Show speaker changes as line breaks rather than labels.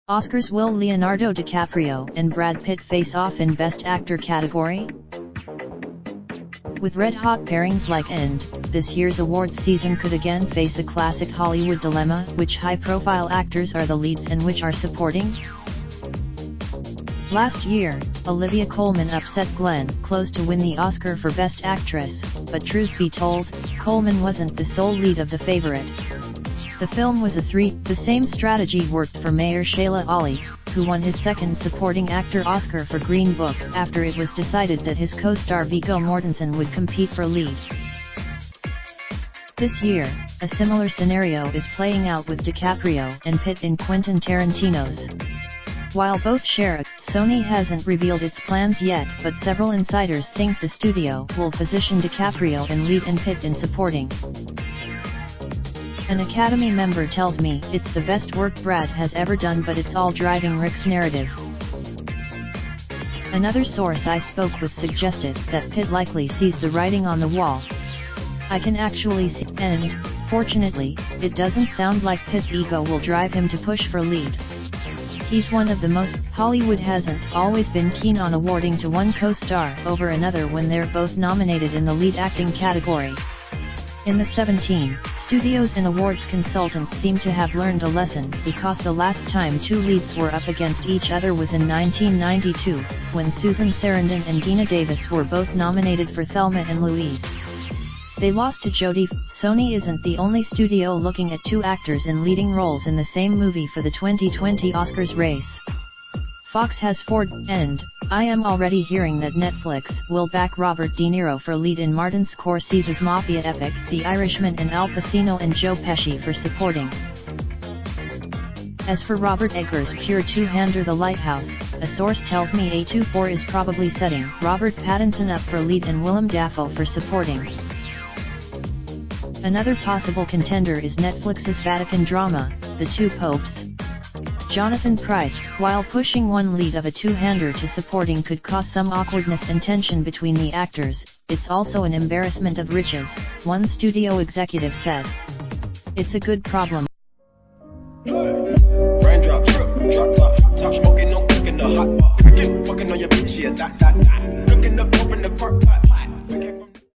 Oscars: will Leonardo DiCaprio and Brad Pitt face off in Best Actor category? With red-hot pairings like End, this year's awards season could again face a classic Hollywood dilemma: which high-profile actors are the leads and which are supporting? Last year, Olivia Colman upset Glenn Close to win the Oscar for Best Actress, but truth be told, Colman wasn't the sole lead of The Favorite. The film was a 3. The same strategy worked for Mahershala Ali, who won his second Supporting Actor Oscar for Green Book after it was decided that his co-star Viggo Mortensen would compete for lead. This year, a similar scenario is playing out with DiCaprio and Pitt in Quentin Tarantino's. While both share it, Sony hasn't revealed its plans yet, but several insiders think the studio will position DiCaprio in lead and Pitt in supporting. An Academy member tells me, "It's the best work Brad has ever done, but it's all driving Rick's narrative." Another source I spoke with suggested that Pitt likely sees the writing on the wall. "I can actually see," and, fortunately, it doesn't sound like Pitt's ego will drive him to push for lead. He's one of the most. Hollywood hasn't always been keen on awarding to one co-star over another when they're both nominated in the lead acting category. In the 17 studios and awards, consultants seem to have learned a lesson, because the last time two leads were up against each other was in 1992, when Susan Sarandon and Geena Davis were both nominated for Thelma and Louise. They lost to Jodie. Sony isn't the only studio looking at two actors in leading roles in the same movie for the 2020 Oscars race. Fox has 4, and I am already hearing that Netflix will back Robert De Niro for lead in Martin Scorsese's mafia epic, The Irishman, and Al Pacino and Joe Pesci for supporting. As for Robert Eggers' pure two-hander The Lighthouse, a source tells me A24 is probably setting Robert Pattinson up for lead and Willem Dafoe for supporting. Another possible contender is Netflix's Vatican drama, The Two Popes. Jonathan Pryce, while pushing one lead of a two-hander to supporting could cause some awkwardness and tension between the actors, it's also an embarrassment of riches, one studio executive said. It's a good problem.
Raindrop, drop top, smoking, no cooking the hot pot. Fucking on your bitch, yeah, that. Looking up, open the park,